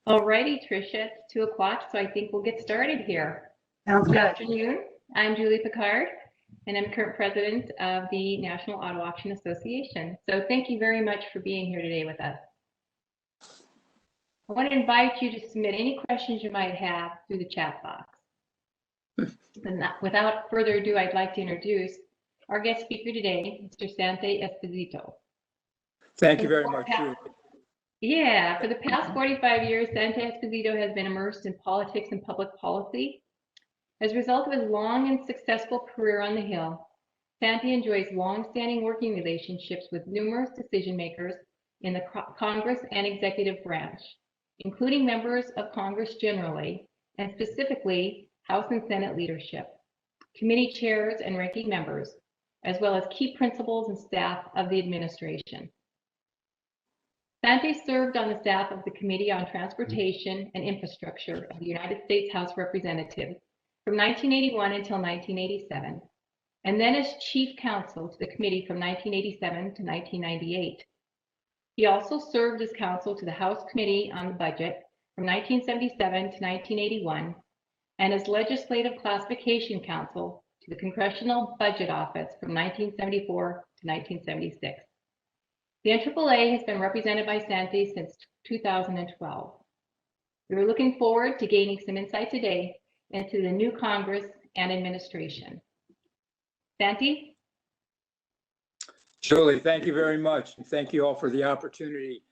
Alrighty, Tricia, it's 2 o'clock, so I think we'll get started here. Sounds Good good. afternoon. I'm Julie Picard, and I'm current president of the National Auto Auction Association. So thank you very much for being here today with us. I want to invite you to submit any questions you might have through the chat box. And without further ado, I'd like to introduce our guest speaker today, Mr. Sante Esposito. Thank you very much, Julie. Yeah, for the past 45 years, Sante Esposito has been immersed in politics and public policy. As a result of his long and successful career on the Hill, Sante enjoys long-standing working relationships with numerous decision makers in the Congress and executive branch, including members of Congress generally, and specifically House and Senate leadership, committee chairs and ranking members, as well as key principals and staff of the administration. Sante served on the staff of the Committee on Transportation and Infrastructure of the United States House of Representatives from 1981 until 1987, and then as chief counsel to the committee from 1987 to 1998. He also served as counsel to the House Committee on the Budget from 1977 to 1981, and as legislative classification counsel to the Congressional Budget Office from 1974 to 1976. The NAAA has been represented by Sante since 2012. We are looking forward to gaining some insight today into the new Congress and administration. Sante? Julie, thank you very much. And thank you all for the opportunity.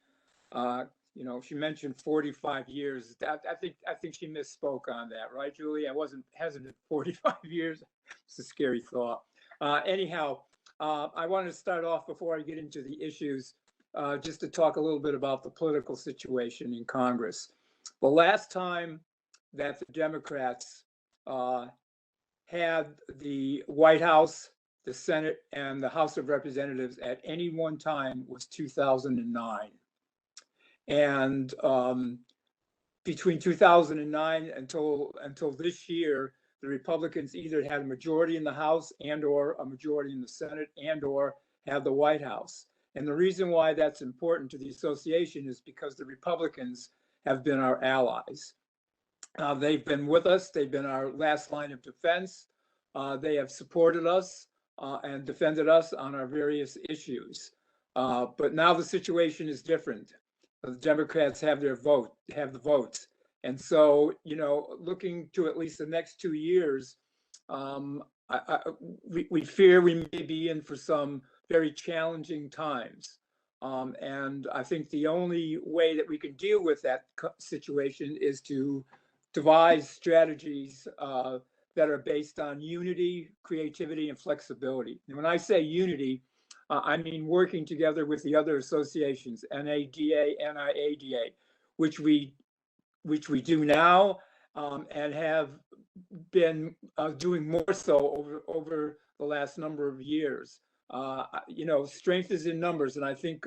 She mentioned 45 years. I think she misspoke on that, right, Julie? Hasn't been 45 years. It's a scary thought. Anyhow, I wanted to start off before I get into the issues, just to talk a little bit about the political situation in Congress. The last time that the Democrats had the White House, the Senate, and the House of Representatives at any one time was 2009. And between 2009 until this year, the Republicans either had a majority in the House and or a majority in the Senate and or had the White House. And the reason why that's important to the association is because the Republicans have been our allies. They've been with us. They've been our last line of defense. They have supported us and defended us on our various issues. But now the situation is different. The Democrats have the votes. And so, looking to at least the next 2 years, we fear we may be in for some very challenging times. And I think the only way that we can deal with that situation is to devise strategies that are based on unity, creativity, and flexibility. And when I say unity, I mean working together with the other associations, NADA, NIADA, which we do now and have been doing more so over the last number of years. Strength is in numbers, and I think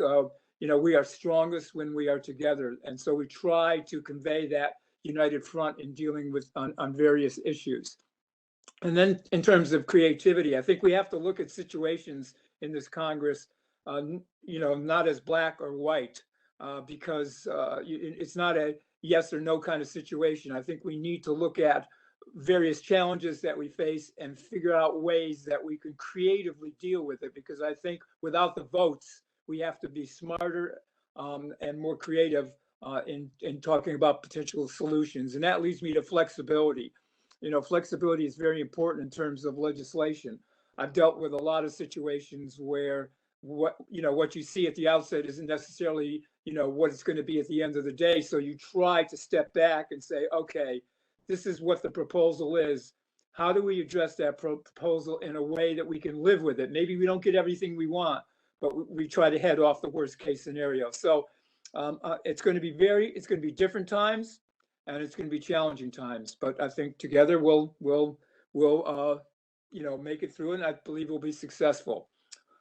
we are strongest when we are together. And so we try to convey that united front in dealing with on various issues. And then in terms of creativity, I think we have to look at situations in this Congress, not as black or white, because it's not a yes or no kind of situation. I think we need to look at various challenges that we face and figure out ways that we can creatively deal with it, because I think without the votes, we have to be smarter and more creative in talking about potential solutions. And that leads me to flexibility. Flexibility is very important in terms of legislation. I've dealt with a lot of situations where what you see at the outset isn't necessarily, what it's going to be at the end of the day. So you try to step back and say, okay, this is what the proposal is. How do we address that proposal in a way that we can live with it? Maybe we don't get everything we want, but we try to head off the worst case scenario. So it's going to be different times, and it's going to be challenging times. But I think together we'll make it through, and I believe we'll be successful.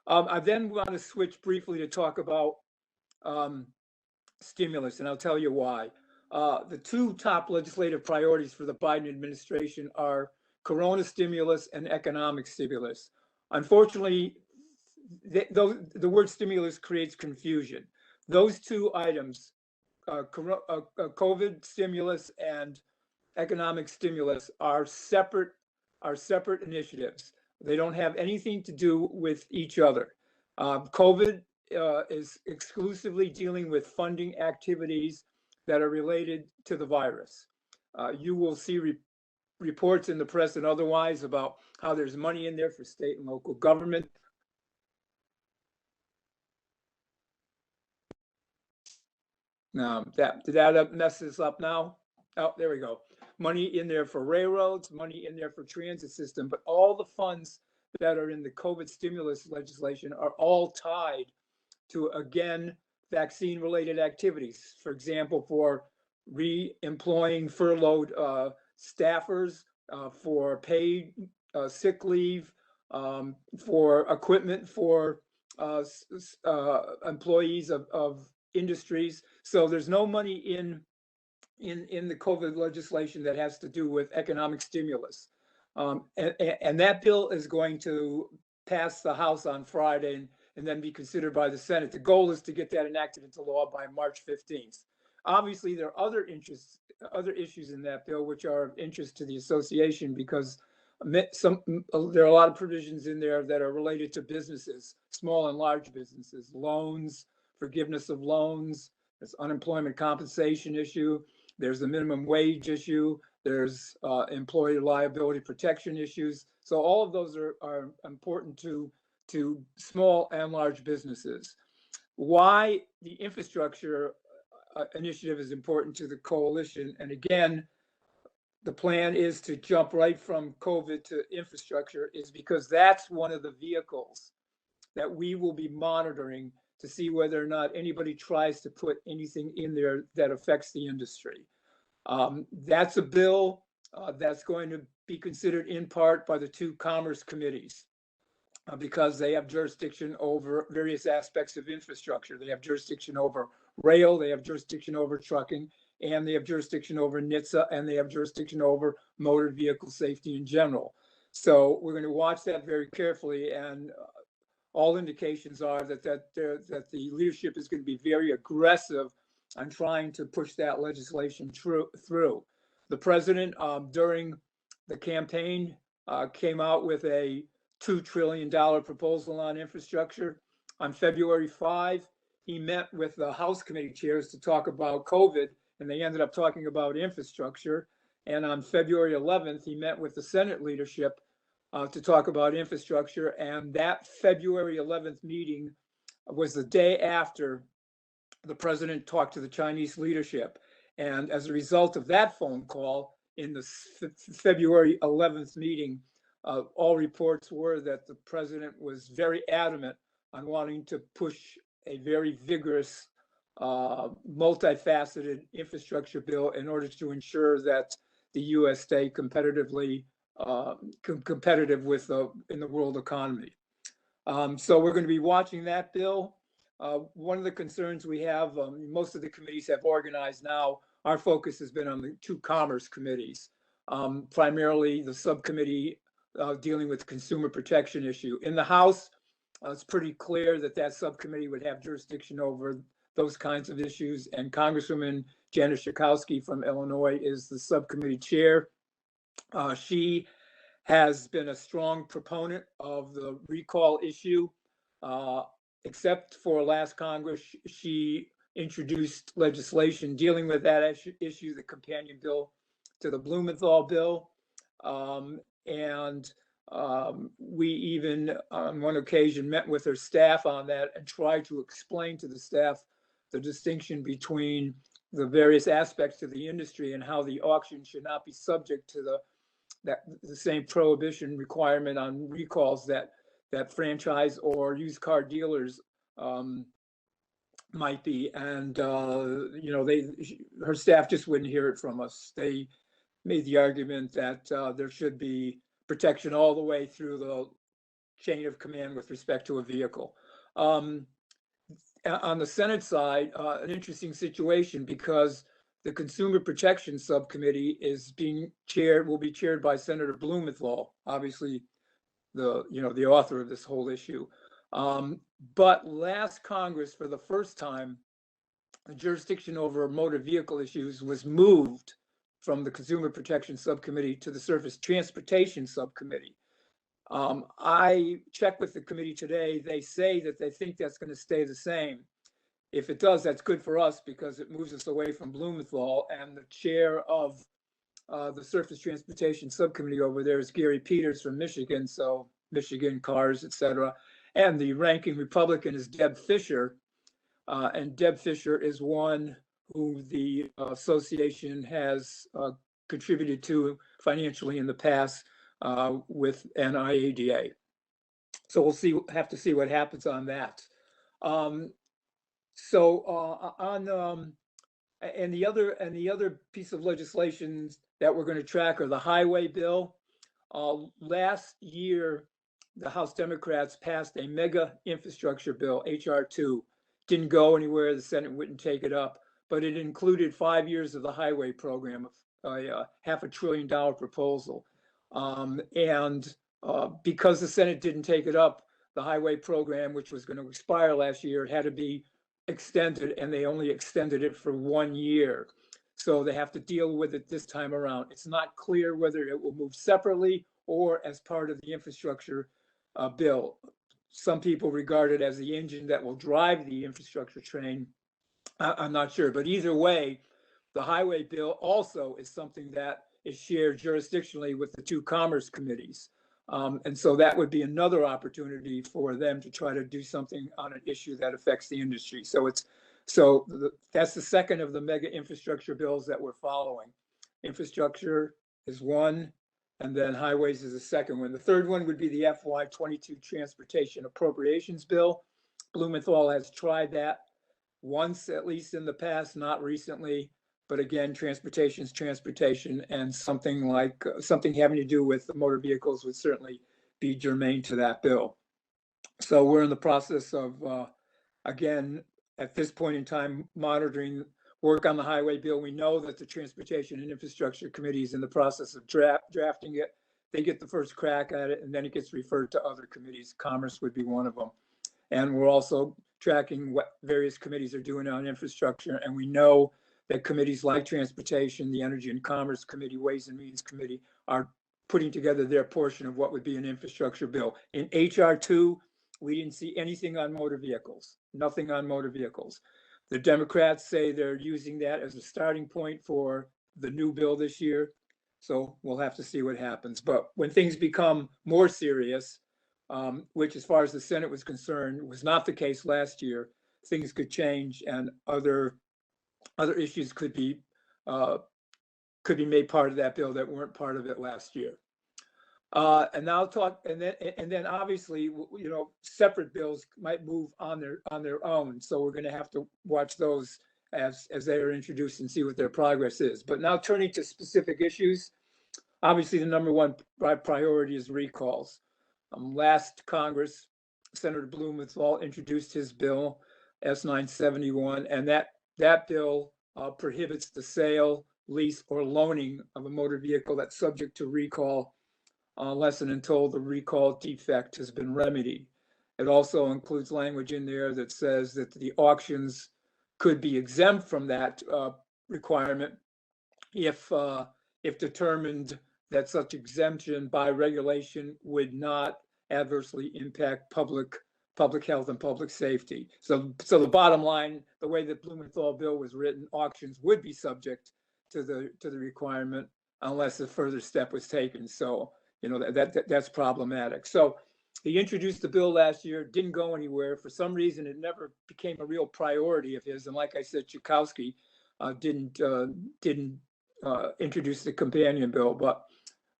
I then want to switch briefly to talk about stimulus, and I'll tell you why. The two top legislative priorities for the Biden administration are Corona stimulus and economic stimulus. Unfortunately, the word stimulus creates confusion. Those two items COVID stimulus and economic stimulus are separate initiatives. They don't have anything to do with each other. COVID is exclusively dealing with funding activities that are related to the virus. You will see reports in the press and otherwise about how there's money in there for state and local government. Did that mess this up now? Oh, there we go. Money in there for railroads, money in there for transit system, but all the funds that are in the COVID stimulus legislation are all tied to, again, vaccine related activities. For example, for re-employing furloughed staffers, for paid sick leave, for equipment for employees of industries. So there's no money in the COVID legislation that has to do with economic stimulus. And that bill is going to pass the House on Friday and then be considered by the Senate. The goal is to get that enacted into law by March 15th. Obviously, there are other issues in that bill which are of interest to the association, because there are a lot of provisions in there that are related to businesses, small and large businesses, loans, forgiveness of loans. There's unemployment compensation issue. There's the minimum wage issue. There's employee liability protection issues. So all of those are important to small and large businesses. Why the infrastructure initiative is important to the coalition. And again, the plan is to jump right from COVID to infrastructure, is because that's one of the vehicles that we will be monitoring to see whether or not anybody tries to put anything in there that affects the industry. That's a bill that's going to be considered in part by the two commerce committees because they have jurisdiction over various aspects of infrastructure. They have jurisdiction over rail, they have jurisdiction over trucking, and they have jurisdiction over Nitsa, and they have jurisdiction over motor vehicle safety in general. So we're going to watch that very carefully, and all indications are that the leadership is going to be very aggressive on trying to push that legislation through. The president, during the campaign, came out with a $2 trillion proposal on infrastructure. On February 5, he met with the House committee chairs to talk about COVID, and they ended up talking about infrastructure. And on February 11th, he met with the Senate leadership to talk about infrastructure. And that February 11th meeting was the day after the president talked to the Chinese leadership. And as a result of that phone call, in the February 11th meeting, all reports were that the president was very adamant on wanting to push a very vigorous, multifaceted infrastructure bill in order to ensure that the U.S. stay competitive with in the world economy. So we're going to be watching that bill. One of the concerns we have, most of the committees have organized now. Our focus has been on the two commerce committees, primarily the subcommittee dealing with consumer protection issue. In the House, it's pretty clear that that subcommittee would have jurisdiction over those kinds of issues. And Congresswoman Janet Schakowsky from Illinois is the subcommittee chair. She has been a strong proponent of the recall issue. Except for last Congress, she introduced legislation dealing with that issue, the companion bill to the Blumenthal bill. We even on one occasion met with her staff on that and tried to explain to the staff the distinction between the various aspects of the industry and how the auction should not be subject to the same prohibition requirement on recalls that franchise or used car dealers might be. And her staff just wouldn't hear it from us. They made the argument that there should be protection all the way through the chain of command with respect to a vehicle. On the Senate side, an interesting situation, because the Consumer Protection Subcommittee will be chaired by Senator Blumenthal, obviously the author of this whole issue. But last Congress, for the first time, the jurisdiction over motor vehicle issues was moved from the Consumer Protection Subcommittee to the Surface Transportation Subcommittee. I checked with the committee today. They say that they think that's going to stay the same. If it does, that's good for us because it moves us away from Blumenthal, and the chair of the Surface Transportation Subcommittee over there is Gary Peters from Michigan, so Michigan cars, et cetera. And the ranking Republican is Deb Fisher, and Deb Fisher is one who the association has contributed to financially in the past with NIADA. So we'll have to see what happens on that. And the other piece of legislation that we're going to track are the highway bill. Last year, the House Democrats passed a mega infrastructure bill, HR2. Didn't go anywhere. The Senate wouldn't take it up, but it included 5 years of the highway program, a $500 billion proposal. Because the Senate didn't take it up, the highway program, which was going to expire last year, had to be extended, and they only extended it for 1 year. So they have to deal with it this time around. It's not clear whether it will move separately or as part of the infrastructure bill. Some people regard it as the engine that will drive the infrastructure train. I'm not sure, but either way, the highway bill also is something that is shared jurisdictionally with the two commerce committees. And so that would be another opportunity for them to try to do something on an issue that affects the industry. That's the second of the mega infrastructure bills that we're following. Infrastructure is one, and then highways is the second one. The third one would be the FY22 Transportation Appropriations Bill. Blumenthal has tried that once, at least in the past, not recently. But again, transportation is transportation, and something having to do with the motor vehicles would certainly be germane to that bill. So we're in the process of, again, at this point in time, monitoring work on the highway bill. We know that the Transportation and Infrastructure Committee is in the process of drafting it. They get the first crack at it, and then it gets referred to other committees. Commerce would be one of them. And we're also tracking what various committees are doing on infrastructure, and we know that committees like Transportation, the Energy and Commerce Committee, Ways and Means Committee are putting together their portion of what would be an infrastructure bill. In HR2, we didn't see anything on motor vehicles, nothing on motor vehicles. The Democrats say they're using that as a starting point for the new bill this year. So we'll have to see what happens. But when things become more serious, which as far as the Senate was concerned, was not the case last year, things could change and other issues could be made part of that bill that weren't part of it last year. And then obviously, separate bills might move on their own. So we're going to have to watch those as they are introduced and see what their progress is. But now turning to specific issues, obviously the number one priority is recalls. Last Congress, Senator Blumenthal introduced his bill, S971, and that bill prohibits the sale, lease, or loaning of a motor vehicle that's subject to recall unless and until the recall defect has been remedied. It also includes language in there that says that the auctions could be exempt from that requirement if determined that such exemption by regulation would not adversely impact public health and public safety. So the bottom line, the way the Blumenthal bill was written, auctions would be subject to the requirement unless a further step was taken. So that's problematic. So he introduced the bill last year, didn't go anywhere. For some reason, it never became a real priority of his. And like I said, Caucus didn't introduce the companion bill, but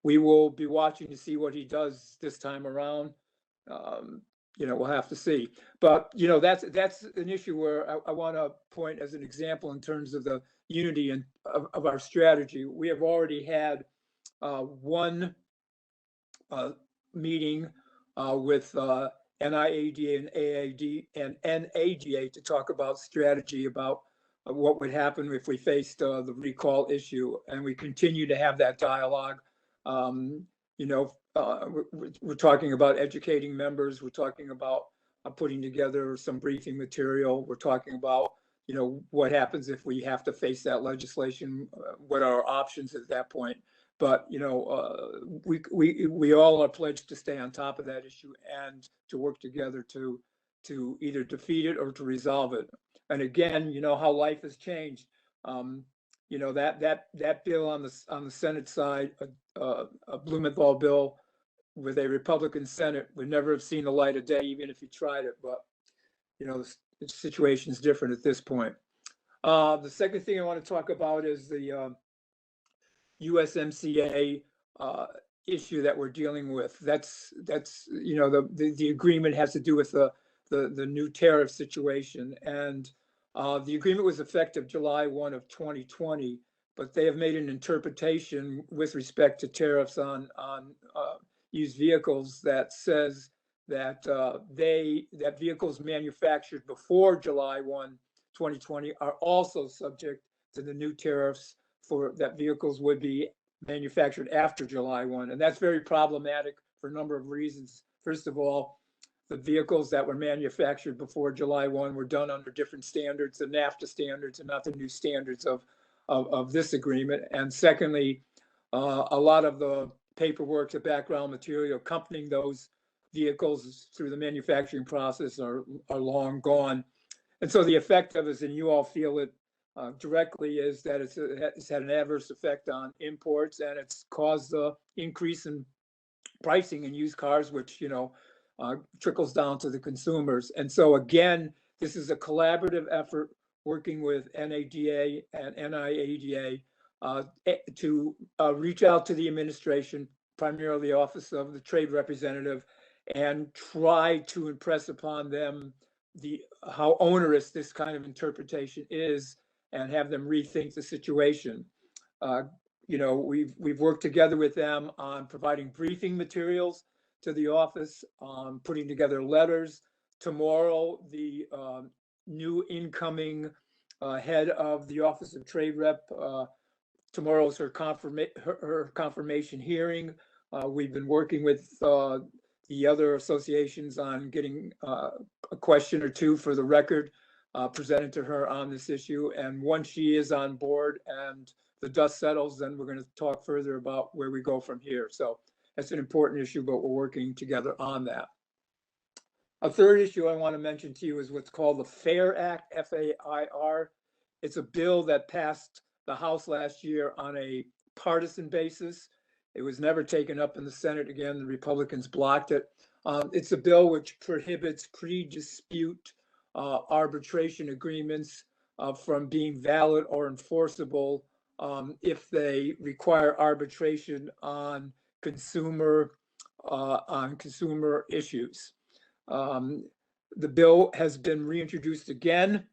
we will be watching to see what he does this time around. We'll have to see. But that's an issue where I want to point as an example in terms of the unity of our strategy. We have already had one meeting with NIADA and NADA to talk about strategy about what would happen if we faced the recall issue, and we continue to have that dialogue. We're talking about educating members. We're talking about putting together some briefing material. We're talking about what happens if we have to face that legislation, what are our options at that point. But, we all are pledged to stay on top of that issue and to work together to either defeat it or to resolve it. And again, how life has changed. That bill on the Senate side, a Blumenthal bill with a Republican Senate would never have seen the light of day, even if you tried it. But, the situation is different at this point. The second thing I want to talk about is the USMCA issue that we're dealing with. That's the agreement has to do with the new tariff situation, and the agreement was effective July 1 of 2020, but they have made an interpretation with respect to tariffs on used vehicles that says that that vehicles manufactured before July 1, 2020 are also subject to the new tariffs for that vehicles would be manufactured after July 1. And that's very problematic for a number of reasons. First of all, the vehicles that were manufactured before July 1 were done under different standards, the NAFTA standards, and not the new standards of this agreement. And secondly, a lot of the paperwork, the background material accompanying those vehicles through the manufacturing process are long gone. And so the effect of it, and you all feel it directly, is that it's had an adverse effect on imports, and it's caused the increase in pricing in used cars, which trickles down to the consumers. And so again, this is a collaborative effort working with NADA and NIADA to reach out to the administration, primarily the Office of the Trade Representative, and try to impress upon them how onerous this kind of interpretation is, and have them rethink the situation. We've worked together with them on providing briefing materials to the office, putting together letters. Tomorrow, the new incoming head of the Office of Trade Rep, tomorrow is her confirmation hearing. We've been working with the other associations on getting a question or two for the record presented to her on this issue. And once she is on board and the dust settles, then we're going to talk further about where we go from here. So that's an important issue, but we're working together on that. A third issue I want to mention to you is what's called the FAIR Act, F-A-I-R. It's a bill that passed the House last year on a partisan basis. It was never taken up in the Senate. Again, the Republicans blocked it. It's a bill which prohibits pre-dispute arbitration agreements from being valid or enforceable if they require arbitration on consumer issues. The bill has been reintroduced again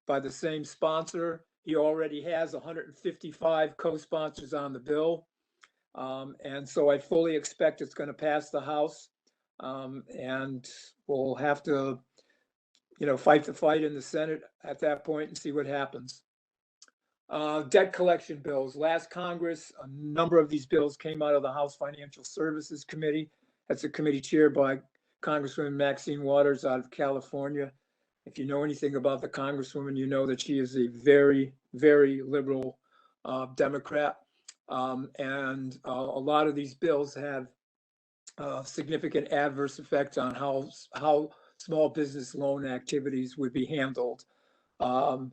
by the same sponsor. He already has 155 co-sponsors on the bill. And so I fully expect it's going to pass the House, and we'll have to, fight the fight in the Senate at that point and see what happens. Debt collection bills. Last Congress, a number of these bills came out of the House Financial Services Committee. That's a committee chaired by Congresswoman Maxine Waters out of California. If you know anything about the Congresswoman, you know that she is a very, very liberal Democrat. And a lot of these bills have significant adverse effects on how small business loan activities would be handled. Only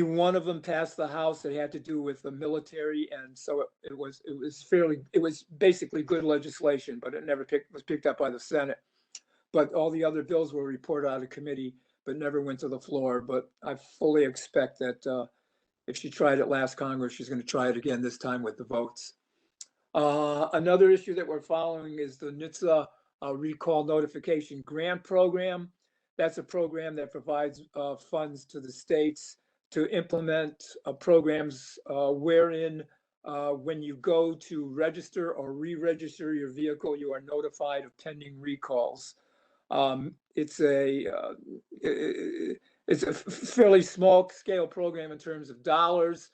one of them passed the House. It had to do with the military, and so it was basically good legislation, but it never was picked up by the Senate. But all the other bills were reported out of committee, but never went to the floor. But I fully expect that if she tried it last Congress, she's going to try it again this time with the votes. Another issue that we're following is the Nitsa recall notification grant program. That's a program that provides funds to the states to implement programs wherein when you go to register or re-register your vehicle, you are notified of pending recalls. It's a fairly small scale program in terms of dollars,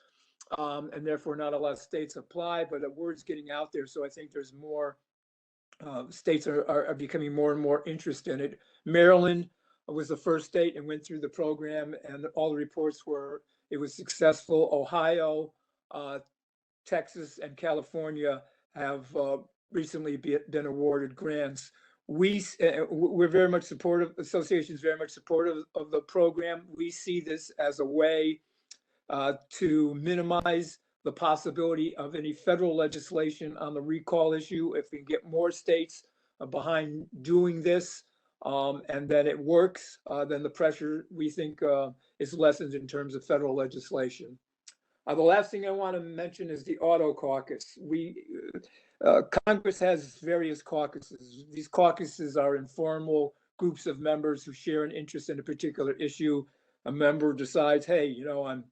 and therefore not a lot of states apply, but the word's getting out there. So I think there's more, states are becoming more and more interested in it. Maryland was the first state and went through the program, and all the reports were it was successful. Ohio, Texas, and California have recently been awarded grants. We're very much supportive. Association is very much supportive of the program. We see this as a way to minimize the possibility of any federal legislation on the recall issue. If we can get more states behind doing this, and then it works, then the pressure we think is lessened in terms of federal legislation. The last thing I want to mention is the auto caucus. Congress has various caucuses. These caucuses are informal groups of members who share an interest in a particular issue. A member decides, hey, you know, I'm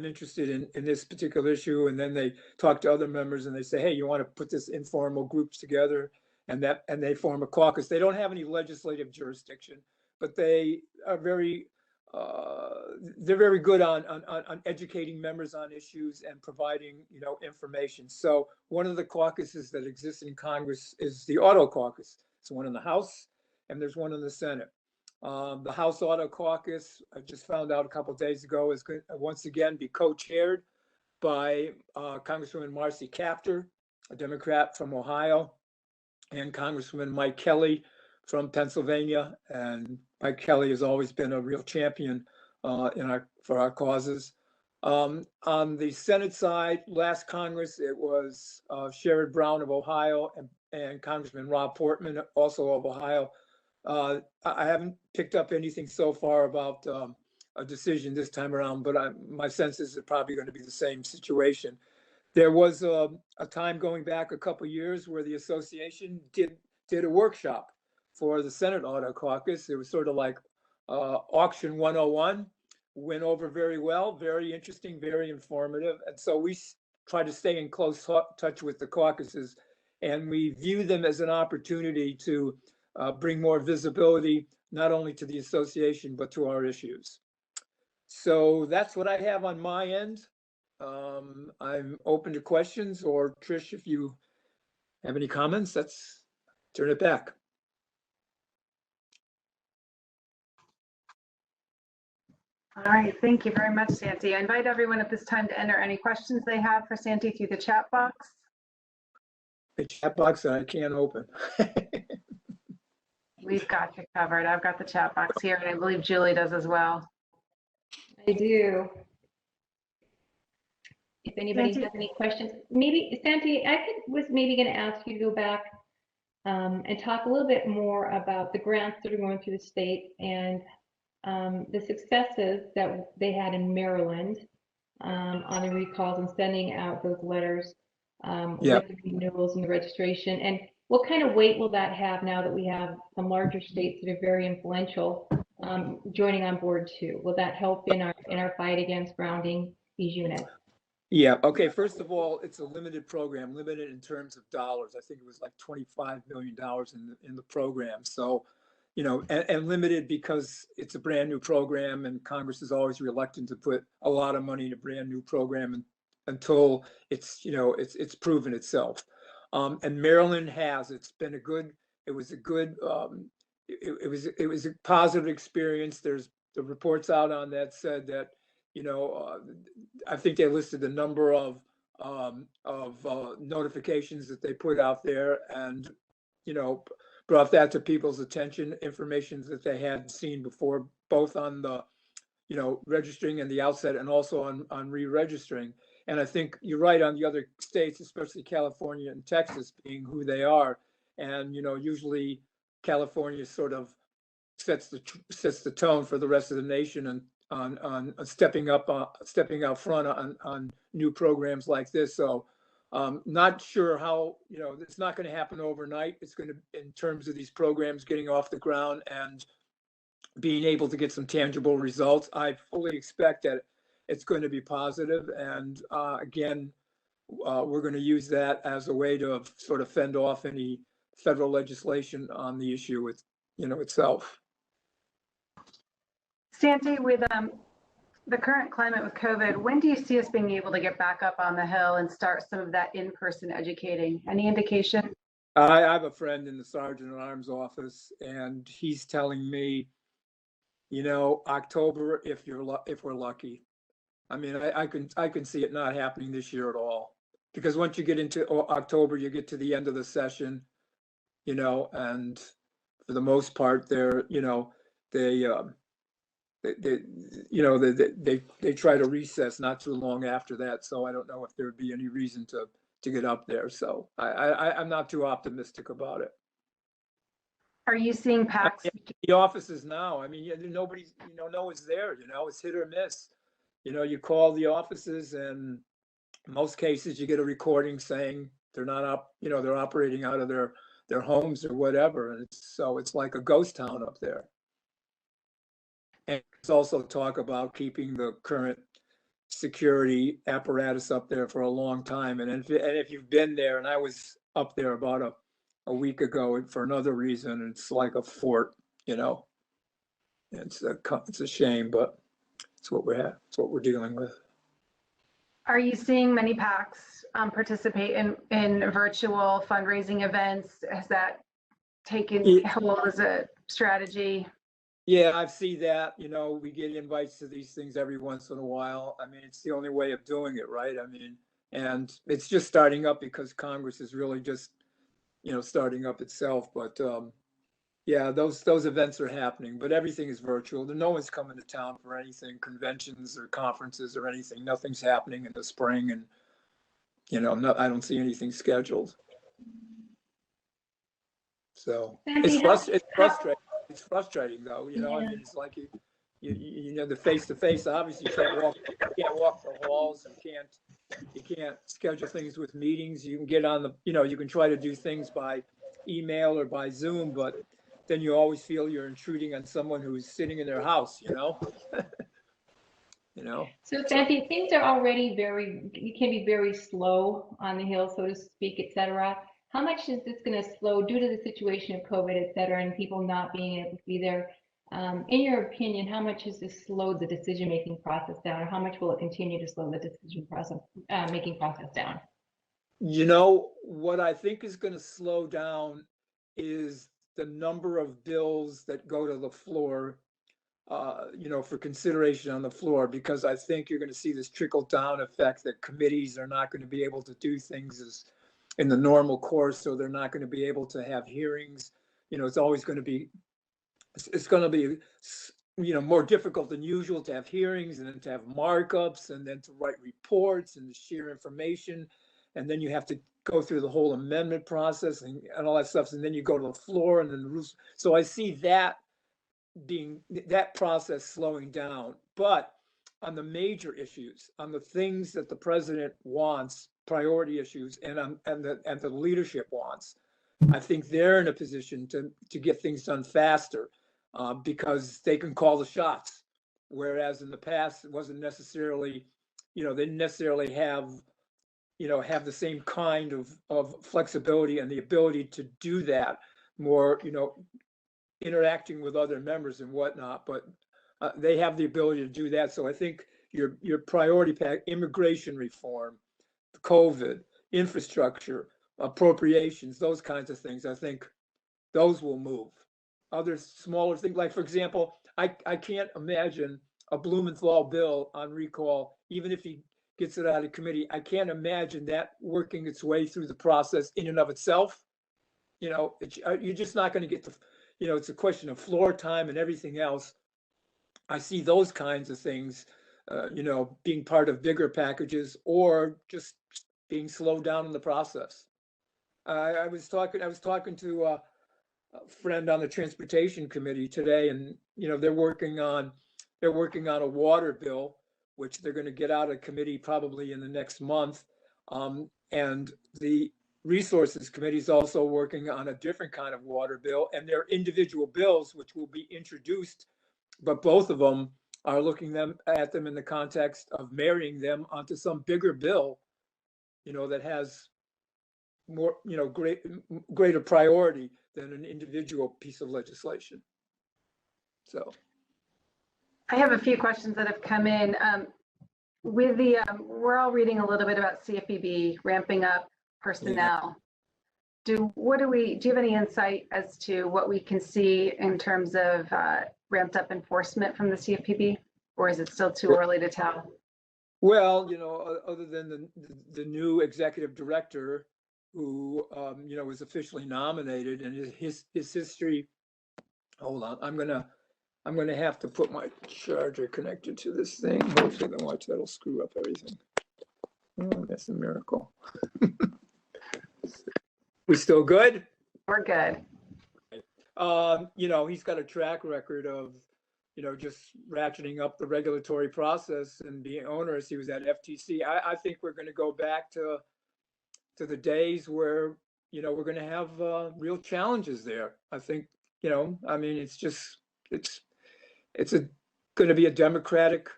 interested in this particular issue, and then they talk to other members and they say, hey, you want to put this informal groups together, and they form a caucus. They don't have any legislative jurisdiction, but they are they're very good on educating members on issues and providing, you know, information. So one of the caucuses that exists in Congress is the Auto Caucus. It's one in the House and there's one in the Senate. The House Auto Caucus, I just found out a couple of days ago, is going to once again be co-chaired by Congresswoman Marcy Kaptur, a Democrat from Ohio, and Congressman Mike Kelly from Pennsylvania. And Mike Kelly has always been a real champion for our causes. On the Senate side, last Congress, it was Sherrod Brown of Ohio and Congressman Rob Portman, also of Ohio. I haven't picked up anything so far about a decision this time around, but my sense is it's probably going to be the same situation. There was a time going back a couple of years where the association did a workshop for the Senate Auto Caucus. It was sort of like Auction 101, went over very well, very interesting, very informative. And so we try to stay in close touch with the caucuses, and we view them as an opportunity to bring more visibility, not only to the association, but to our issues. So that's what I have on my end. I'm open to questions, or Trish, if you have any comments, let's turn it back. All right, thank you very much, Sante. I invite everyone at this time to enter any questions they have for Sante through the chat box. The chat box I can't open. We've got you covered. I've got the chat box here, and I believe Julie does as well. I do. If anybody Sante? has any questions, maybe Sante, was maybe going to ask you to go back and talk a little bit more about the grants that are going through the state and the successes that they had in Maryland on the recalls and sending out those letters with the renewals and the registration. And what kind of weight will that have now that we have some larger states that are very influential joining on board too? Will that help in our fight against grounding these units? Yeah. Okay. First of all, it's a limited program, limited in terms of dollars. I think it was like $25 million in the program. So, you know, and limited because it's a brand new program, and Congress is always reluctant to put a lot of money in a brand new program until it's, you know, it's proven itself. And Maryland has. It was a positive experience. There's the reports out on that said that, you know, I think they listed the number of notifications that they put out there, and, you know, brought that to people's attention, information that they hadn't seen before, both on the, you know, registering and the outset, and also on re-registering. And I think you're right on the other states, especially California and Texas being who they are. And, you know, usually California sort of sets the tone for the rest of the nation, and on stepping out front on new programs like this. So not sure how, you know, it's not going to happen overnight. It's going to, in terms of these programs getting off the ground and being able to get some tangible results, I fully expect that it's going to be positive. And again, we're going to use that as a way to sort of fend off any federal legislation on the issue with, you know, itself. Sante, with the current climate with COVID, when do you see us being able to get back up on the Hill and start some of that in-person educating? Any indication? I have a friend in the Sergeant at Arms office, and he's telling me October if we're lucky. I mean, I can see it not happening this year at all, because once you get into October, you get to the end of the session, and for the most part, they they try to recess not too long after that. So I don't know if there would be any reason to get up there. So I'm not too optimistic about it. Are you seeing PACs? The offices now, I mean, nobody's, no one's there, it's hit or miss. You call the offices, and in most cases you get a recording saying they're not up, they're operating out of their homes or whatever. And it's like a ghost town up there. And it's also talk about keeping the current security apparatus up there for a long time. And if you've been there, and I was up there about a week ago for another reason, it's like a fort, it's a shame, but it's what we're dealing with. Are you seeing many PACs participate in virtual fundraising events? Has that taken hold as a strategy? Yeah, I see that. We get invites to these things every once in a while. I mean, it's the only way of doing it, right? I mean, and it's just starting up because Congress is really just, starting up itself. But yeah, those events are happening, but everything is virtual. No one's coming to town for anything, conventions or conferences or anything. Nothing's happening in the spring, and I don't see anything scheduled. So it's frustrating. It's frustrating though, I mean, it's like the face-to-face, obviously you can't walk the halls, you can't schedule things with meetings. You can get on the, you can try to do things by email or by Zoom, but then you always feel you're intruding on someone who's sitting in their house, So Sante, things are already you can be very slow on the Hill, so to speak, et cetera. How much is this going to slow due to the situation of COVID, et cetera, and people not being able to be there? In your opinion, how much has this slowed the decision-making process down, or how much will it continue to slow the making process down? What I think is going to slow down is the number of bills that go to the floor, for consideration on the floor, because I think you're going to see this trickle-down effect that committees are not going to be able to do things as in the normal course, so they're not going to be able to have hearings. It's always going to be, more difficult than usual to have hearings, and then to have markups, and then to write reports and to share information. And then you have to go through the whole amendment process and all that stuff. And then you go to the floor, and then the rules. So I see that process slowing down. But on the major issues, on the things that the president wants, priority issues, and the leadership wants, I think they're in a position to get things done faster, because they can call the shots. Whereas in the past, it wasn't necessarily, they didn't necessarily have the same kind of flexibility and the ability to do that more, interacting with other members and whatnot. But they have the ability to do that. So I think your priority pack, immigration reform, COVID, infrastructure, appropriations, those kinds of things, I think those will move. Other smaller things, like, for example, I can't imagine a Blumenthal bill on recall, even if he gets it out of committee. I can't imagine that working its way through the process in and of itself. You're just not going to get it's a question of floor time and everything else. I see those kinds of things, being part of bigger packages, or just being slowed down in the process. I was talking to a friend on the transportation committee today, and they're working on a water bill, which they're going to get out of committee probably in the next month. And the resources committee is also working on a different kind of water bill, and they're individual bills which will be introduced, but both of them are looking at them in the context of marrying them onto some bigger bill, that has more, greater priority than an individual piece of legislation. So I have a few questions that have come in. With the, we're all reading a little bit about CFPB ramping up personnel. Yeah. Do you have any insight as to what we can see in terms of ramped up enforcement from the CFPB, or is it still too early to tell? Well, other than the new executive director who, was officially nominated, and his history. Hold on, I'm gonna have to put my charger connected to this thing. Hopefully, then watch that'll screw up everything. Oh, that's a miracle. We still good? We're good. He's got a track record of, just ratcheting up the regulatory process and being onerous. He was at FTC. I think we're going to go back to the days where, we're going to have real challenges there. I think, it's going to be a Democratic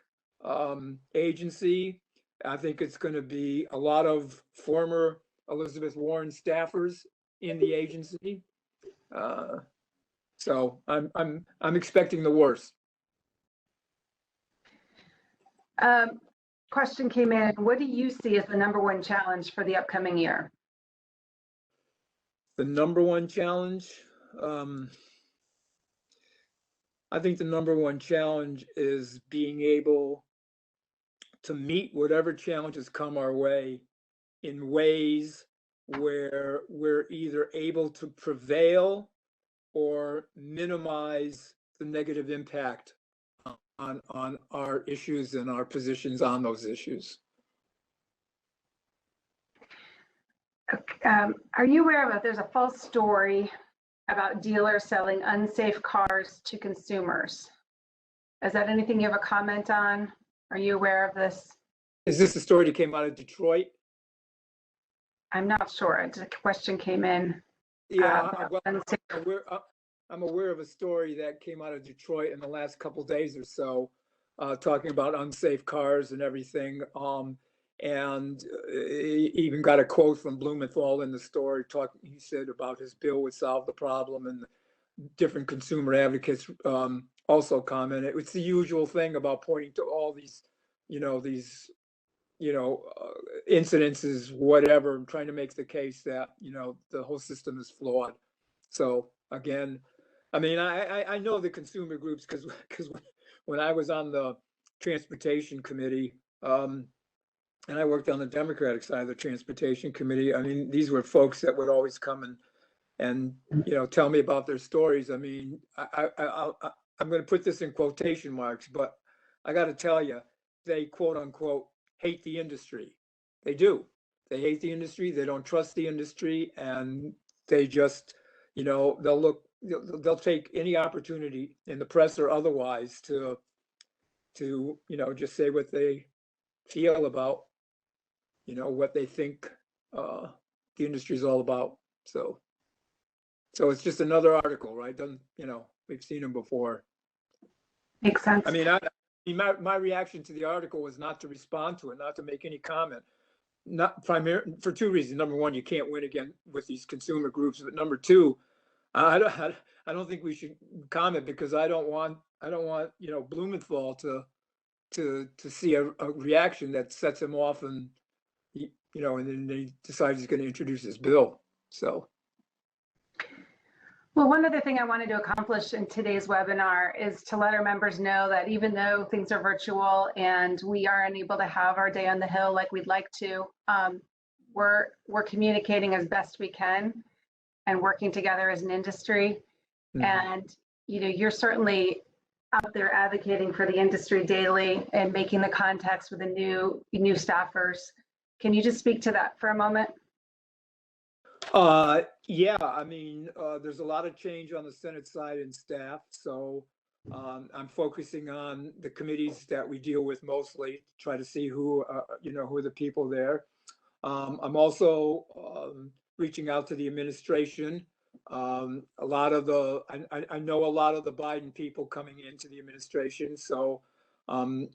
agency. I think it's going to be a lot of former Elizabeth Warren staffers in the agency. So I'm expecting the worst. Question came in. What do you see as the #1 challenge for the upcoming year? The #1 challenge, I think the #1 challenge is being able to meet whatever challenges come our way in ways where we're either able to prevail or minimize the negative impact on our issues and our positions on those issues. Are you aware of it? There's a false story about dealers selling unsafe cars to consumers. Is that anything you have a comment on? Are you aware of this? Is this a story that came out of Detroit? I'm not sure. The question came in. Yeah, I'm aware of a story that came out of Detroit in the last couple days or so, talking about unsafe cars and everything. And he even got a quote from Blumenthal in the story. He said about his bill would solve the problem, and different consumer advocates also commented. It's the usual thing about pointing to all these, incidences, whatever, and trying to make the case that, the whole system is flawed. So again, I know the consumer groups because when I was on the transportation committee, and I worked on the Democratic side of the transportation committee, these were folks that would always come and tell me about their stories. I'm going to put this in quotation marks, but I got to tell you, they quote unquote hate the industry. They do. They hate the industry. They don't trust the industry, and they just, they'll take any opportunity in the press or otherwise to just say what they feel about, what they think the industry is all about. So it's just another article, right? We've seen them before. Makes sense. My reaction to the article was not to respond to it, not to make any comment. Not primarily for two reasons. #1, you can't win again with these consumer groups. But #2, I don't think we should comment because I don't want Blumenthal to see a reaction that sets him off, and and then he decides he's going to introduce his bill. So. Well, one other thing I wanted to accomplish in today's webinar is to let our members know that even though things are virtual and we are unable to have our day on the Hill like we'd like to, we're communicating as best we can and working together as an industry. Mm-hmm. And you're certainly out there advocating for the industry daily and making the contacts with the new staffers. Can you just speak to that for a moment? Yeah, there's a lot of change on the Senate side in staff. So I'm focusing on the committees that we deal with mostly, to try to see who are the people there. I'm also reaching out to the administration. I know a lot of the Biden people coming into the administration. So, I've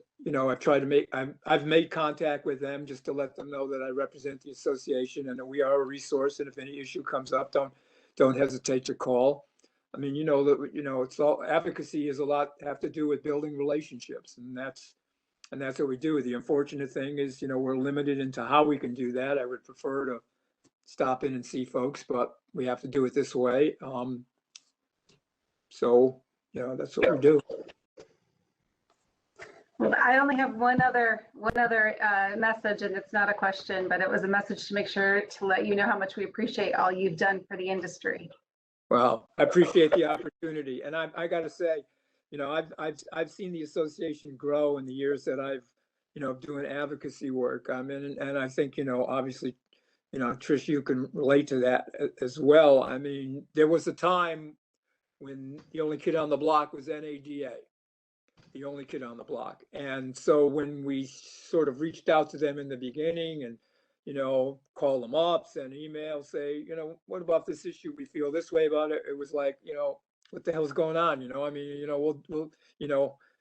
made contact with them just to let them know that I represent the association and that we are a resource. And if any issue comes up, don't hesitate to call. It's all advocacy is a lot have to do with building relationships, and that's what we do. The unfortunate thing is, we're limited into how we can do that. I would prefer to stop in and see folks, but we have to do it this way. So, that's what we do. Well, I only have one other message, and it's not a question, but it was a message to make sure to let you know how much we appreciate all you've done for the industry. Well, I appreciate the opportunity, and I got to say, I've seen the association grow in the years that I've, doing advocacy work. And I think, obviously, Trish, you can relate to that as well. I mean, there was a time when the only kid on the block was NADA, the only kid on the block. And so when we sort of reached out to them in the beginning and, call them up, send emails, say, what about this issue? We feel this way about it. It was like, what the hell's going on?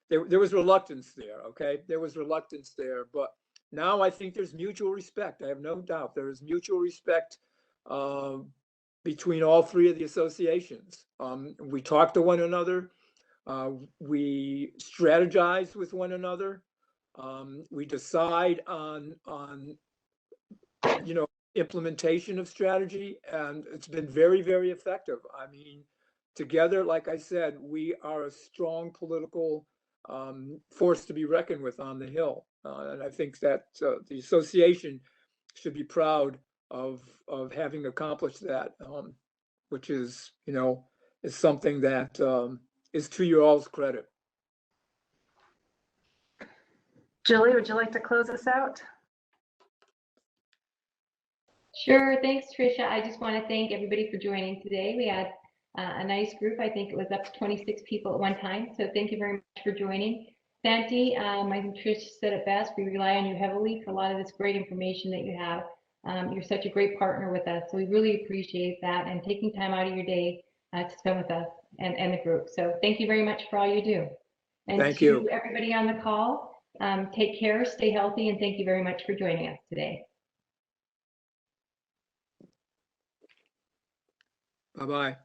There was reluctance there. Okay. There was reluctance there, but now I think there's mutual respect. I have no doubt there is mutual respect between all three of the associations. We talk to one another. We strategize with one another. We decide on implementation of strategy, and it's been very, very effective. I mean, together, like I said, we are a strong political force to be reckoned with on the Hill. And I think that the association should be proud of having accomplished that, which is, is something that is to your all's credit. Julie, would you like to close us out? Sure. Thanks, Tricia. I just want to thank everybody for joining today. We had a nice group. I think it was up to 26 people at one time. So thank you very much for joining. Sante, I think Trish said it best. We rely on you heavily for a lot of this great information that you have. You're such a great partner with us. So we really appreciate that and taking time out of your day to spend with us and the group. So thank you very much for all you do. And Thank to you. everybody on the call, take care, stay healthy, and thank you very much for joining us today. Bye-bye.